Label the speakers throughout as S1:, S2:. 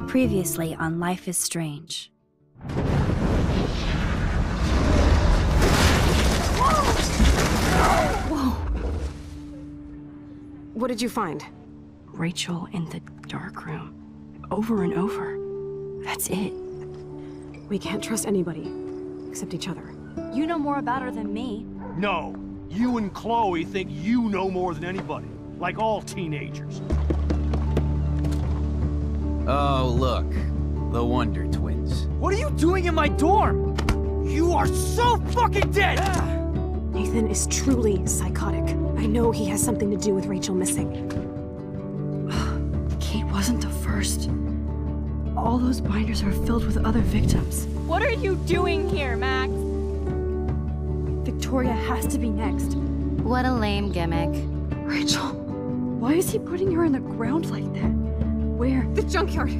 S1: Previously on Life is Strange.
S2: Whoa! What did you find?
S3: Rachel in the dark room. Over and over. That's it.
S2: We can't trust anybody, except each other.
S1: You know more about her than me.
S4: No. You and Chloe think you know more than anybody. Like all teenagers.
S5: Oh, look. The Wonder Twins.
S6: What are you doing in my dorm? You are so fucking dead!
S2: Nathan is truly psychotic. I know he has something to do with Rachel missing.
S3: Kate wasn't the first. All those binders are filled with other victims.
S7: What are you doing here, Max?
S3: Victoria has to be next.
S1: What a lame gimmick.
S3: Rachel, why is he putting her in the ground like that? Where?
S2: The junkyard!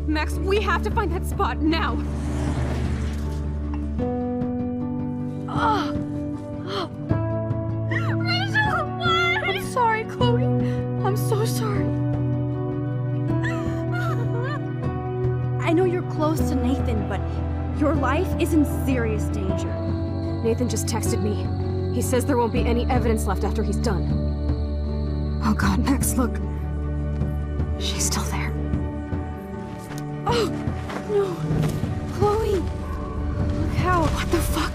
S2: Max, we have to find that spot now!
S3: Rachel, what? I'm sorry, Chloe. I'm so sorry. I know you're close to Nathan, but your life is in serious danger.
S2: Nathan just texted me. He says there won't be any evidence left after he's done. Oh God, Max, look. She's still there.
S3: Oh, no. Chloe. Look how.
S2: What the fuck?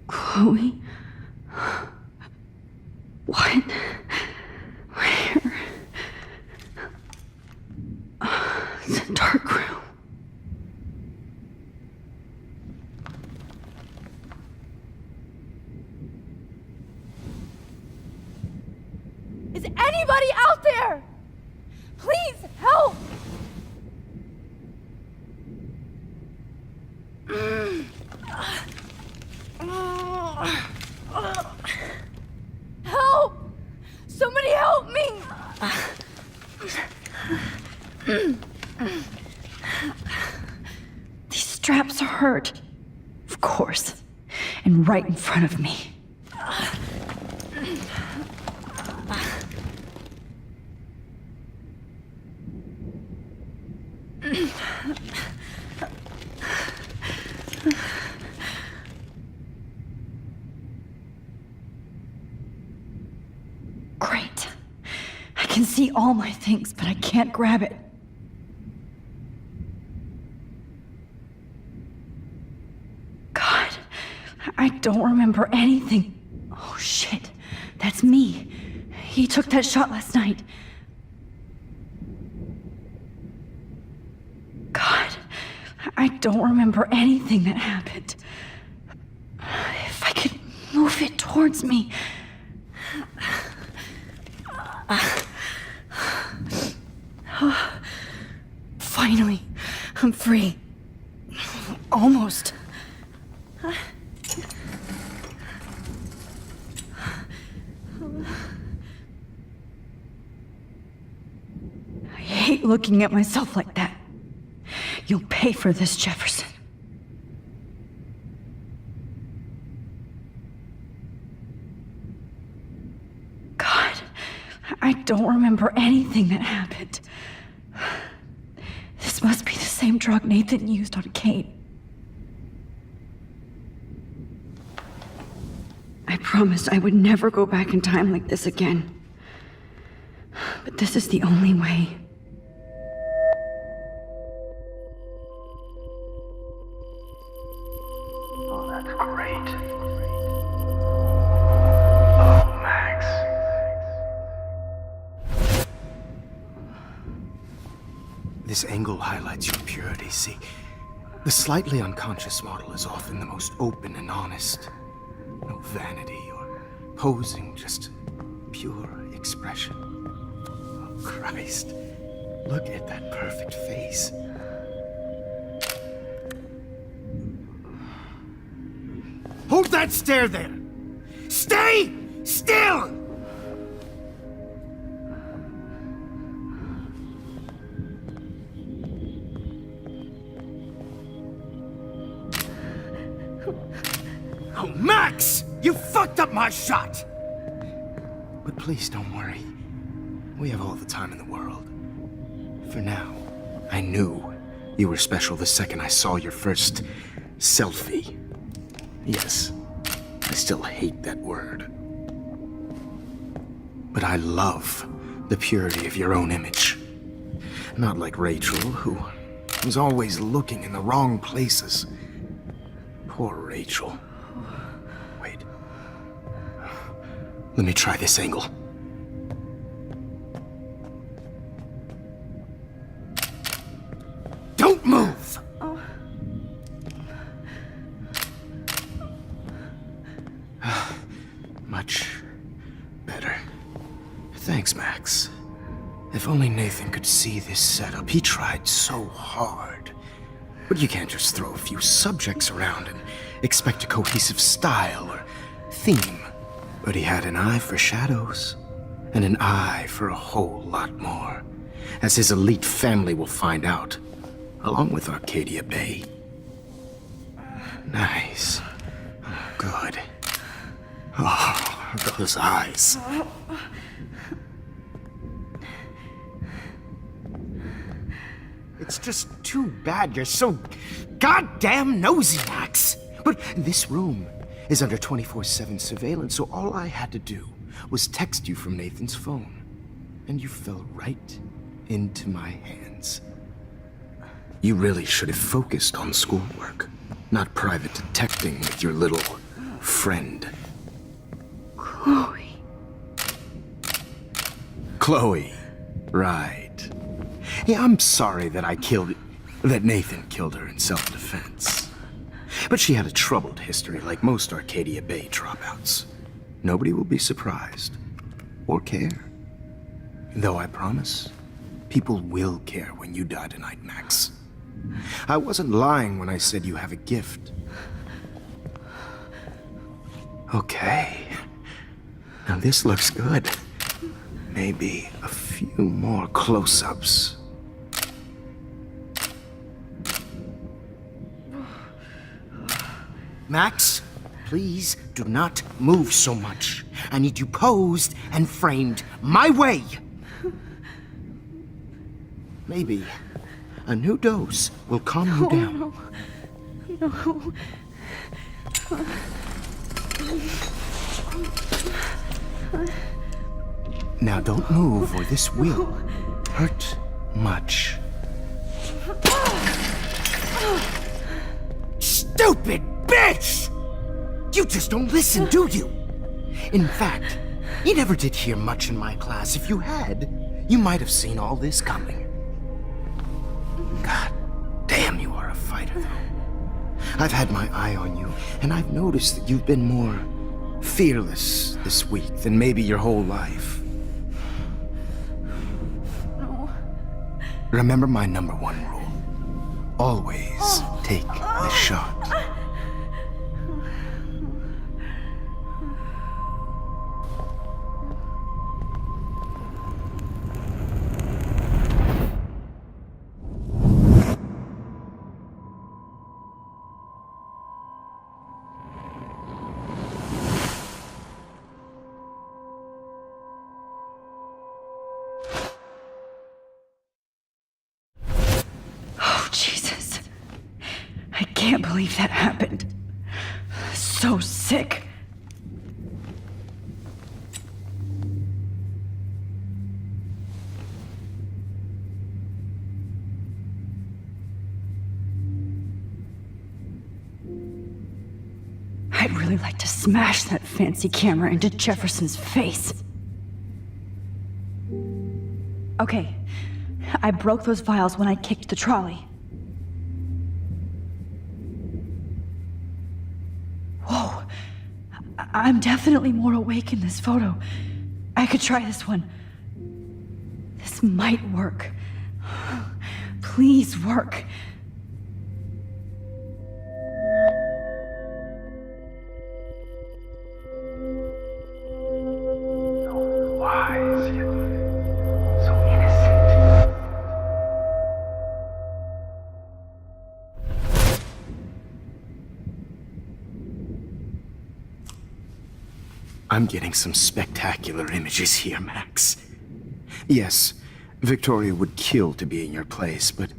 S3: Chloe? What? Where? It's a dark room.
S7: Is anybody out there? Please help! Help! Somebody help me!
S3: These straps hurt. Of course. And right in front of me. see all my things, but I can't grab it. God, I don't remember anything. Oh shit, that's me. He took that shot last night. God, I don't remember anything that happened. If I could move it towards me. Finally, I'm free. Almost. I hate looking at myself like that. You'll pay for this, Jefferson. God, I don't remember anything that happened. This must be the same drug Nathan used on Kate. I promised I would never go back in time like this again. But this is the only way.
S8: Oh, that's great. Oh, Max.
S9: This angle highlights your purity, see? The slightly unconscious model is often the most open and honest. No vanity or posing, just pure expression. Oh, Christ. Look at that perfect face. Hold that stare there! Stay still! Oh, Max! You fucked up my shot! But please don't worry. We have all the time in the world. For now, I knew you were special the second I saw your first selfie. Yes, I still hate that word. But I love the purity of your own image. Not like Rachel, who was always looking in the wrong places. Poor Rachel. Wait. Let me try this angle. Don't move! Much better. Thanks, Max. If only Nathan could see this setup. He tried so hard. But you can't just throw a few subjects around and expect a cohesive style or theme. But he had an eye for shadows, and an eye for a whole lot more, as his elite family will find out, along with Arcadia Bay. Nice. Good. Oh, those eyes. It's just too bad you're so goddamn nosy, Max. But this room is under 24/7 surveillance, so all I had to do was text you from Nathan's phone. And you fell right into my hands. You really should have focused on schoolwork, not private detecting with your little friend.
S3: Chloe.
S9: Chloe, right. Yeah, I'm sorry that Nathan killed her in self-defense. But she had a troubled history like most Arcadia Bay dropouts. Nobody will be surprised, or care. Though I promise, people will care when you die tonight, Max. I wasn't lying when I said you have a gift. Okay. Now this looks good. Maybe a few more close-ups. Max, please do not move so much. I need you posed and framed my way. Maybe a new dose will calm you down.
S3: No.
S9: Now don't move or this will hurt much. Stupid bitch! You just don't listen, do you? In fact, you never did hear much in my class. If you had, you might have seen all this coming. God damn, you are a fighter, though. I've had my eye on you, and I've noticed that you've been more fearless this week than maybe your whole life.
S3: No.
S9: Remember my number one rule. Always take the shot.
S3: Jesus. I can't believe that happened. So sick. I'd really like to smash that fancy camera into Jefferson's face. Okay, I broke those files when I kicked the trolley. Whoa, I'm definitely more awake in this photo. I could try this one. This might work. Please work.
S8: So wise, yet so innocent.
S9: I'm getting some spectacular images here, Max. Yes, Victoria would kill to be in your place, but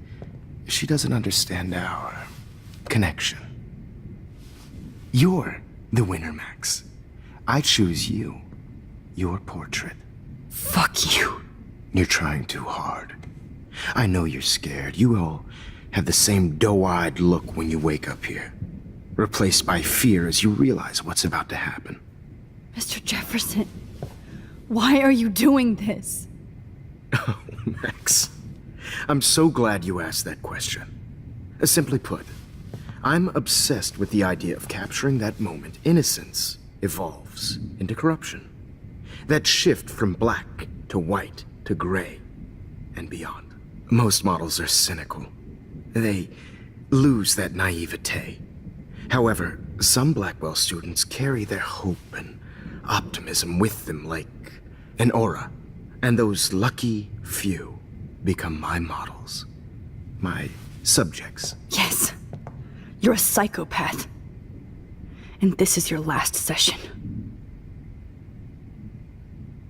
S9: she doesn't understand our connection. You're the winner, Max. I choose you. Your portrait.
S3: Fuck you.
S9: You're trying too hard. I know you're scared. You all have the same doe-eyed look when you wake up here, replaced by fear as you realize what's about to happen.
S3: Mr. Jefferson, why are you doing this?
S9: Oh, Max. I'm so glad you asked that question. Simply put, I'm obsessed with the idea of capturing that moment innocence evolves into corruption. That shift from black to white to gray and beyond. Most models are cynical. They lose that naivete. However, some Blackwell students carry their hope and optimism with them like an aura. And those lucky few become my models. My subjects.
S3: Yes, you're a psychopath. And this is your last session.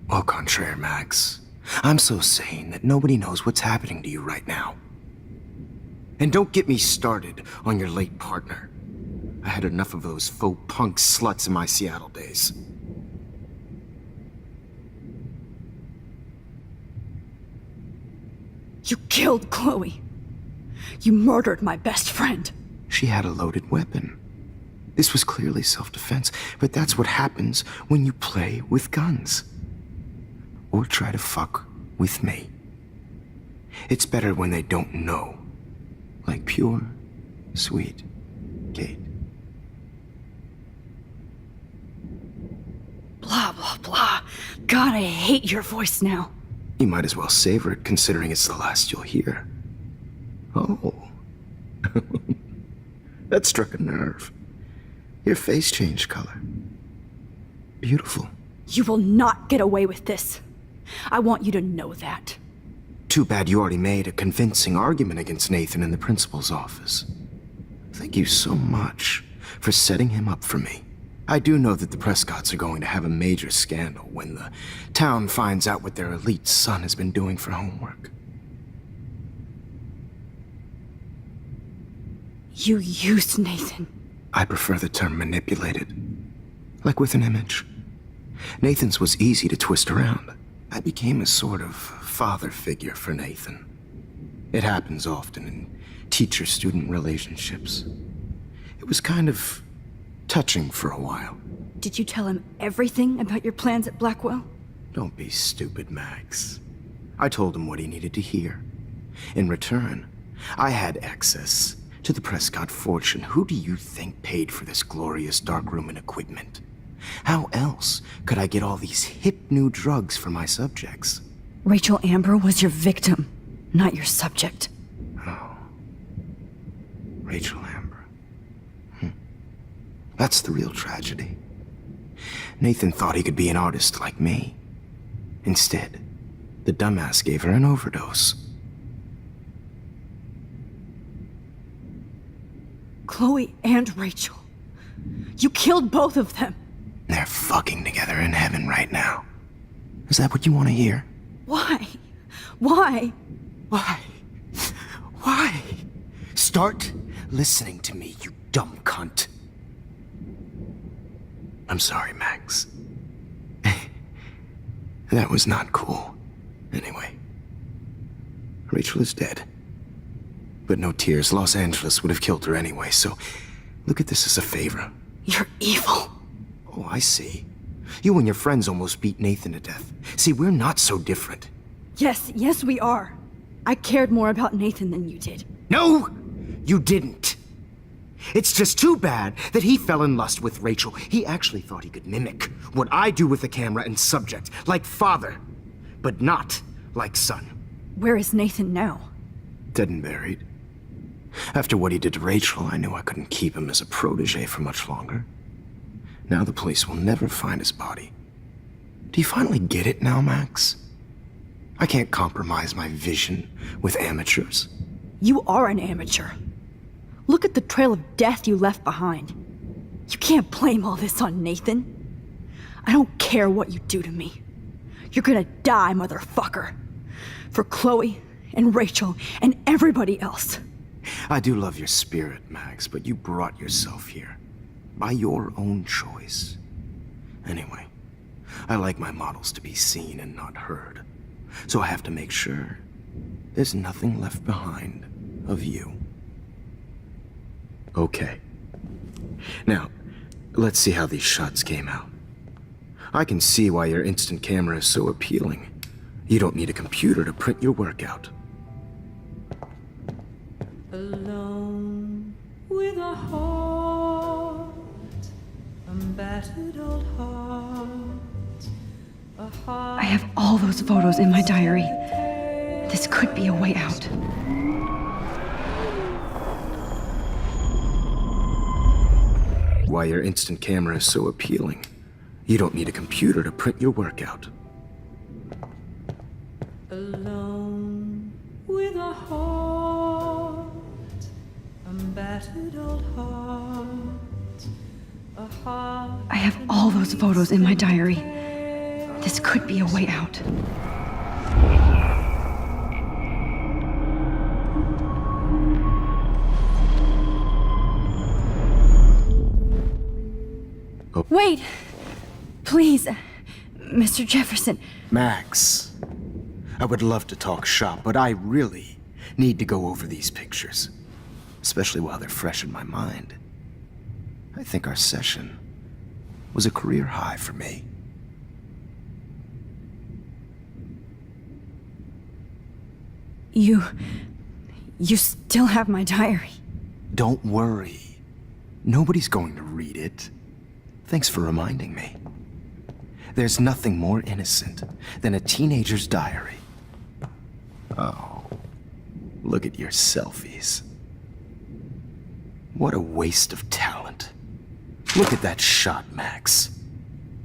S9: Au contraire, Max. I'm so sane that nobody knows what's happening to you right now. And don't get me started on your late partner. I had enough of those faux punk sluts in my Seattle days.
S3: You killed Chloe. You murdered my best friend.
S9: She had a loaded weapon. This was clearly self-defense, but that's what happens when you play with guns. Or try to fuck with me. It's better when they don't know. Like pure, sweet Kate.
S3: Blah, blah, blah. God, I hate your voice now.
S9: You might as well savor it, considering it's the last you'll hear. Oh. That struck a nerve. Your face changed color. Beautiful.
S3: You will not get away with this. I want you to know that.
S9: Too bad you already made a convincing argument against Nathan in the principal's office. Thank you so much for setting him up for me. I do know that the Prescotts are going to have a major scandal when the town finds out what their elite son has been doing for homework.
S3: You used Nathan.
S9: I prefer the term manipulated. Like with an image. Nathan's was easy to twist around. I became a sort of father figure for Nathan. It happens often in teacher-student relationships. It was kind of touching for a while.
S3: Did you tell him everything about your plans at Blackwell?
S9: Don't be stupid, Max. I told him what he needed to hear. In return, I had access to the Prescott fortune. Who do you think paid for this glorious darkroom and equipment? How else could I get all these hip new drugs for my subjects?
S3: Rachel Amber was your victim, not your subject.
S9: Oh. Rachel Amber. That's the real tragedy. Nathan thought he could be an artist like me. Instead, the dumbass gave her an overdose.
S3: Chloe and Rachel. You killed both of them.
S9: They're fucking together in heaven right now. Is that what you want to hear?
S3: Why? Why?
S9: Why? Why? Start listening to me, you dumb cunt. I'm sorry, Max. That was not cool. Anyway, Rachel is dead. But no tears. Los Angeles would have killed her anyway, so look at this as a favor.
S3: You're evil.
S9: Oh, I see. You and your friends almost beat Nathan to death. See, we're not so different.
S3: Yes, we are. I cared more about Nathan than you did.
S9: No, you didn't. It's just too bad that he fell in lust with Rachel. He actually thought he could mimic what I do with the camera and subject, like father, but not like son.
S3: Where is Nathan now?
S9: Dead and buried. After what he did to Rachel, I knew I couldn't keep him as a protege for much longer. Now the police will never find his body. Do you finally get it now, Max? I can't compromise my vision with amateurs.
S3: You are an amateur. Look at the trail of death you left behind. You can't blame all this on Nathan. I don't care what you do to me. You're gonna die, motherfucker. For Chloe and Rachel and everybody else.
S9: I do love your spirit, Max, but you brought yourself here. By your own choice. Anyway, I like my models to be seen and not heard. So I have to make sure there's nothing left behind of you. Okay. Now, let's see how these shots came out. I can see why your instant camera is so appealing. You don't need a computer to print your work out.
S10: Alone with a heart, a battered old heart, a heart.
S3: I have all those photos in my diary. This could be a way out.
S9: Why your instant camera is so appealing. You don't need a computer to print your work out.
S10: Alone with a heart, a battered old heart, a heart.
S3: I have all those photos in my diary. This could be a way out.
S9: Oh.
S3: Wait! Please, Mr. Jefferson.
S9: Max, I would love to talk shop, but I really need to go over these pictures. Especially while they're fresh in my mind. I think our session was a career high for me.
S3: You still have my diary.
S9: Don't worry. Nobody's going to read it. Thanks for reminding me. There's nothing more innocent than a teenager's diary. Oh, look at your selfies. What a waste of talent. Look at that shot, Max.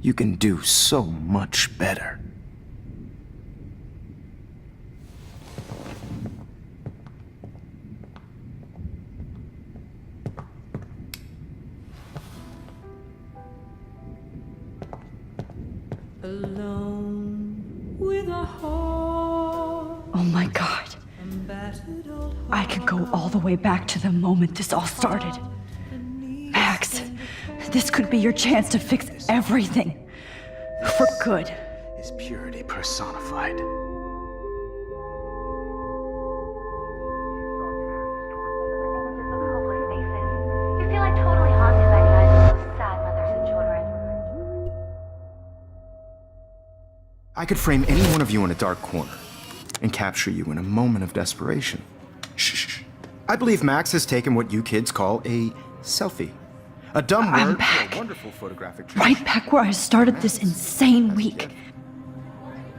S9: You can do so much better.
S10: Alone with a heart.
S3: Oh my God. I could go all the way back to the moment this all started. Max, this could be your chance to fix everything. For good.
S9: Is purity personified.
S11: You feel like totally haunted by the eyes of those sad mothers and children.
S9: I could frame any one of you in a dark corner and capture you in a moment of desperation. Shh. I believe Max has taken what you kids call a selfie. A dumb
S3: I'm
S9: word
S3: back.
S9: for a wonderful photographic
S3: Right back where I started this insane week.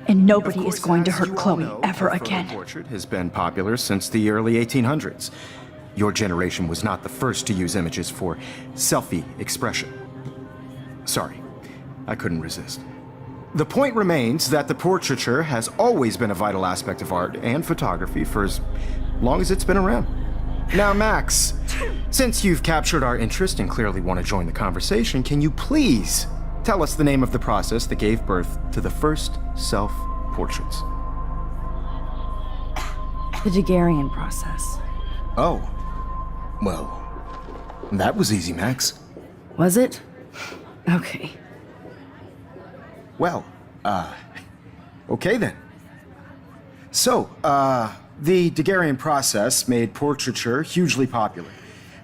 S3: And nobody is going to hurt Chloe ever again.
S9: Portrait has been popular since the early 1800s. Your generation was not the first to use images for selfie expression. Sorry, I couldn't resist. The point remains that the portraiture has always been a vital aspect of art and photography for as long as it's been around. Now, Max, since you've captured our interest and clearly want to join the conversation, can you please tell us the name of the process that gave birth to the first self-portraits?
S3: The Daguerrean process.
S9: Oh. Well, that was easy, Max.
S3: Was it? Okay.
S9: Well, okay then. So, the Daguerrean process made portraiture hugely popular,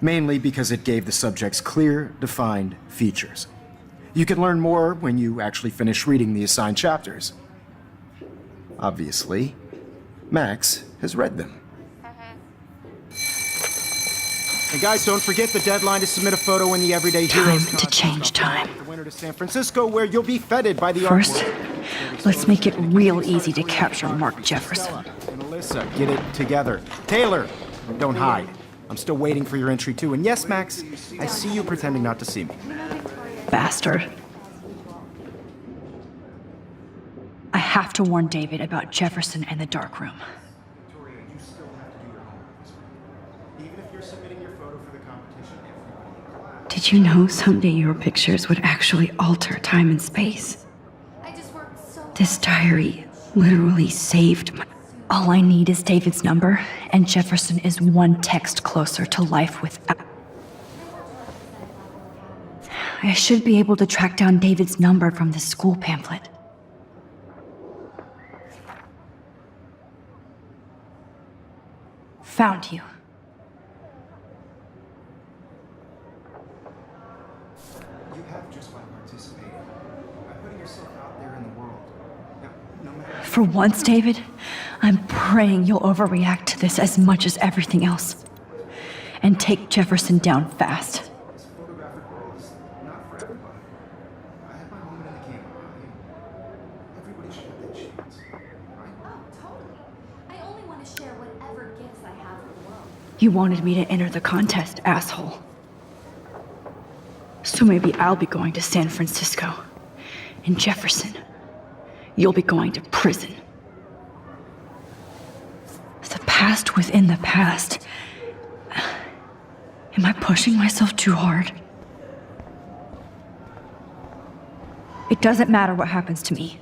S9: mainly because it gave the subjects clear, defined features. You can learn more when you actually finish reading the assigned chapters. Obviously, Max has read them. And guys, don't forget the deadline to submit a photo in the Everyday Heroes
S3: Time to change time.
S9: The winter to San Francisco, where you'll be feted by the
S3: First,
S9: artwork.
S3: let's make it real easy to capture Mark Jefferson.
S9: And Alyssa, get it together. Taylor, don't hide. I'm still waiting for your entry too. And yes, Max, I see you pretending not to see me.
S3: Bastard. I have to warn David about Jefferson and the dark room.
S9: Victoria, you still have to do your homework this week. Even if you're submitting your photo for the competition, everybody in class.
S3: Did you know someday your pictures would actually alter time and space? This diary literally saved my... All I need is David's number, and Jefferson is one text closer to life without... I should be able to track down David's number from the school pamphlet. Found you.
S9: You have just by participating, by putting yourself out there in the world. No matter...
S3: For once, David, I'm praying you'll overreact to this as much as everything else. And take Jefferson down fast.
S9: This photographic world is not for everybody. I had my moment in the camera. Everybody should have that chance, right?
S11: Oh, totally. I only want to share whatever gifts I have with the world.
S3: You wanted me to enter the contest, asshole. So maybe I'll be going to San Francisco. And Jefferson, you'll be going to prison. The past within the past. Am I pushing myself too hard? It doesn't matter what happens to me.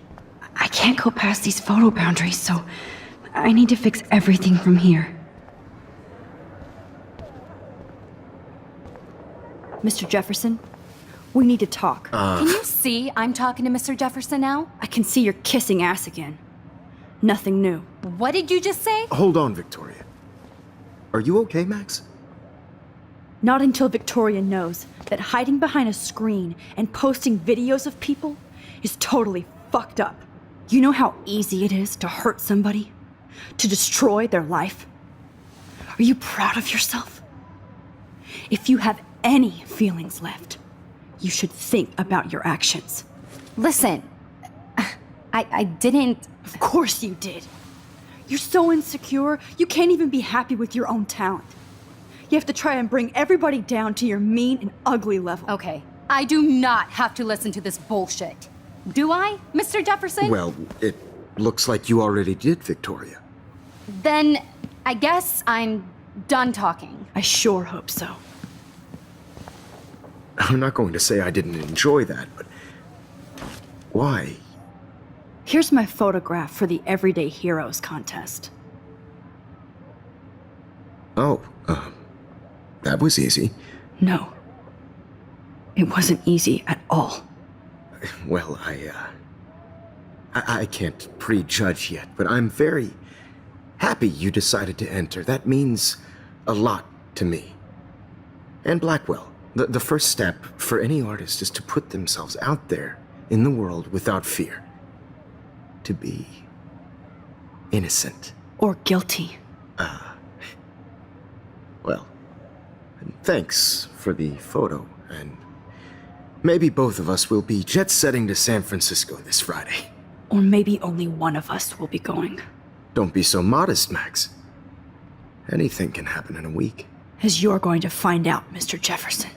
S3: I can't go past these photo boundaries, so I need to fix everything from here. Mr. Jefferson, we need to talk.
S1: Can you see I'm talking to Mr. Jefferson now?
S3: I can see you're kissing ass again. Nothing new.
S1: What did you just say?
S9: Hold on, Victoria. Are you okay, Max?
S3: Not until Victoria knows that hiding behind a screen and posting videos of people is totally fucked up. You know how easy it is to hurt somebody? To destroy their life? Are you proud of yourself? If you have any feelings left, you should think about your actions.
S1: Listen, I didn't...
S3: Of course you did. You're so insecure, you can't even be happy with your own talent. You have to try and bring everybody down to your mean and ugly level.
S1: Okay, I do not have to listen to this bullshit. Do I, Mr. Jefferson?
S9: Well, it looks like you already did, Victoria.
S1: Then I guess I'm done talking.
S3: I sure hope so.
S9: I'm not going to say I didn't enjoy that, but... why?
S3: Here's my photograph for the Everyday Heroes contest.
S9: Oh, that was easy.
S3: No. It wasn't easy at all.
S9: Well, I can't prejudge yet, but I'm very happy you decided to enter. That means a lot to me. And Blackwell. The first step for any artist is to put themselves out there in the world without fear. To be innocent.
S3: Or guilty.
S9: Well, thanks for the photo, and maybe both of us will be jet-setting to San Francisco this Friday.
S3: Or maybe only one of us will be going.
S9: Don't be so modest, Max. Anything can happen in a week.
S3: As you're going to find out, Mr. Jefferson.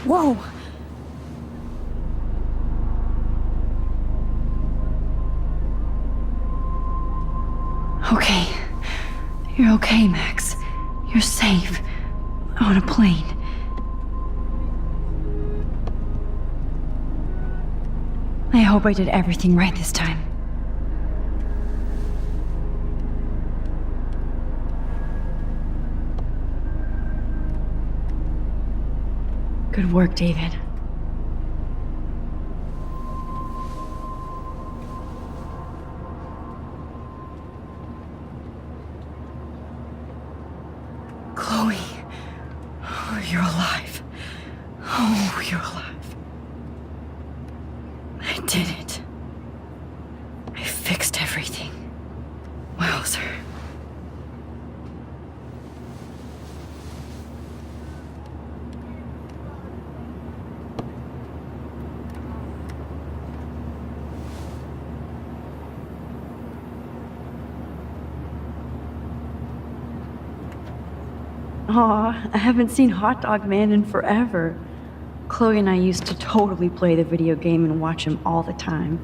S3: Whoa! Okay. You're okay, Max. You're safe. On a plane. I hope I did everything right this time. Good work, David. Chloe. Oh, you're alive. Oh, you're alive. I did it. I fixed everything. Wowzer. Aw, I haven't seen Hot Dog Man in forever. Chloe and I used to totally play the video game and watch him all the time.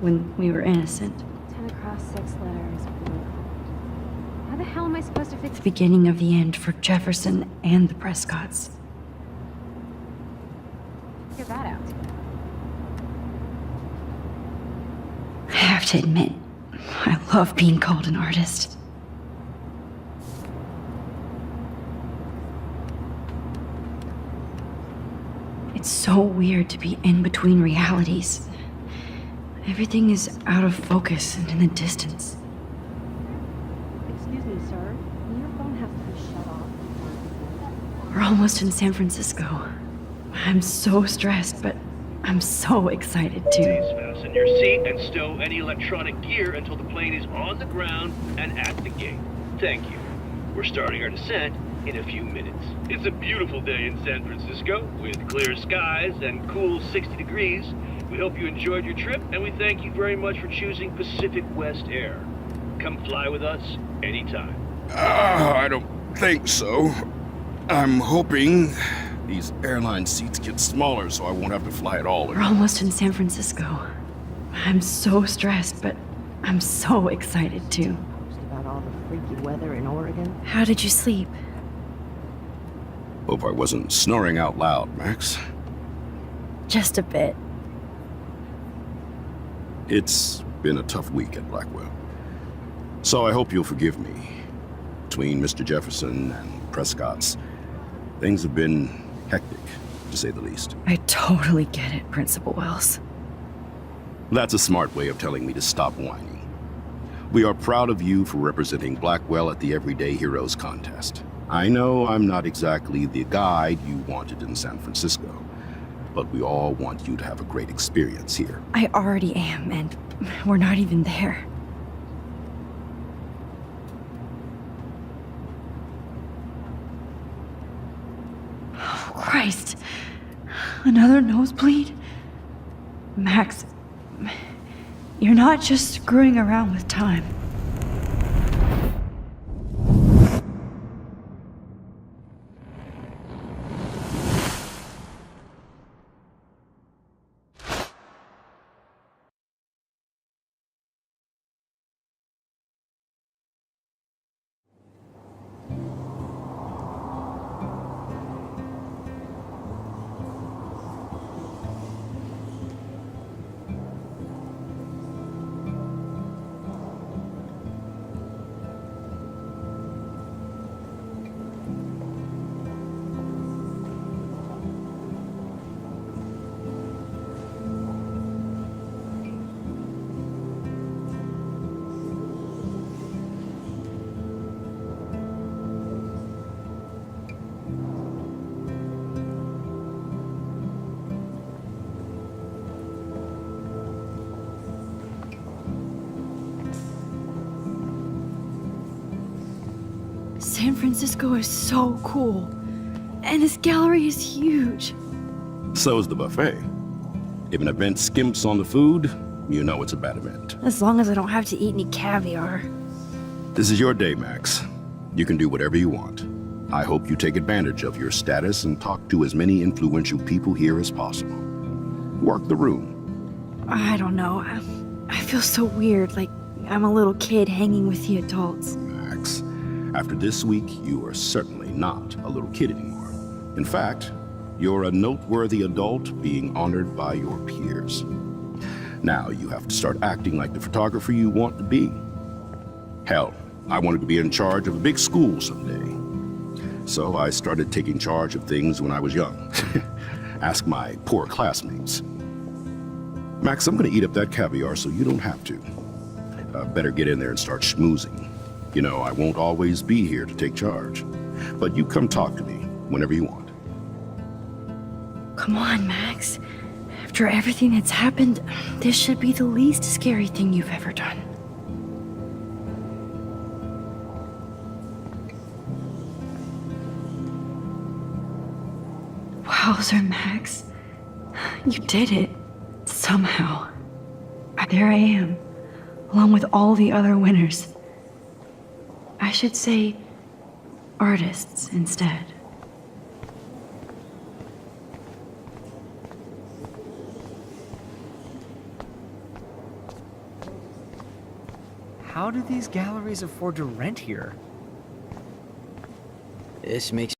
S3: When we were innocent.
S2: 10 across 6 letters. How the hell am I supposed to fix
S3: The beginning of the end for Jefferson and the Prescotts.
S2: Figure that out?
S3: I have to admit, I love being called an artist. It's so weird to be in between realities. Everything is out of focus and in the distance.
S2: Excuse me, sir. Your phone has to be shut off.
S3: We're almost in San Francisco. I'm so stressed, but I'm so excited too.
S12: Please fasten your seat and stow any electronic gear until the plane is on the ground and at the gate. Thank you. We're starting our descent in a few minutes. It's a beautiful day in San Francisco with clear skies and cool 60 degrees. We hope you enjoyed your trip, and we thank you very much for choosing Pacific West Air. Come fly with us anytime.
S13: I don't think so. I'm hoping these airline seats get smaller so I won't have to fly at all.
S3: We're almost in San Francisco. I'm so stressed, but I'm so excited too.
S14: About all the freaky weather in Oregon.
S3: How did you sleep?
S13: Hope I wasn't snoring out loud, Max.
S3: Just a bit.
S13: It's been a tough week at Blackwell. So I hope you'll forgive me. Between Mr. Jefferson and Prescott's, Things have been hectic, to say the least.
S3: I totally get it, Principal Wells.
S13: That's a smart way of telling me to stop whining. We are proud of you for representing Blackwell at the Everyday Heroes contest. I know I'm not exactly the guide you wanted in San Francisco, but we all want you to have a great experience here.
S3: I already am, and we're not even there. Oh, Christ. Another nosebleed? Max, you're not just screwing around with time. San Francisco is so cool. And this gallery is huge.
S13: So is the buffet. If an event skimps on the food, you know it's a bad event.
S3: As long as I don't have to eat any caviar.
S13: This is your day, Max. You can do whatever you want. I hope you take advantage of your status and talk to as many influential people here as possible. Work the room.
S3: I don't know. I feel so weird, like I'm a little kid hanging with the adults.
S13: Max, after this week, you are certainly not a little kid anymore. In fact, you're a noteworthy adult being honored by your peers. Now you have to start acting like the photographer you want to be. Hell, I wanted to be in charge of a big school someday. So I started taking charge of things when I was young. Ask my poor classmates. Max, I'm gonna eat up that caviar so you don't have to. Better get in there and start schmoozing. You know, I won't always be here to take charge. But you come talk to me whenever you want.
S3: Come on, Max. After everything that's happened, this should be the least scary thing you've ever done. Wowzer, Max. You did it. Somehow. There I am, along with all the other winners. I should say artists instead.
S6: How do these galleries afford to rent here?
S5: This makes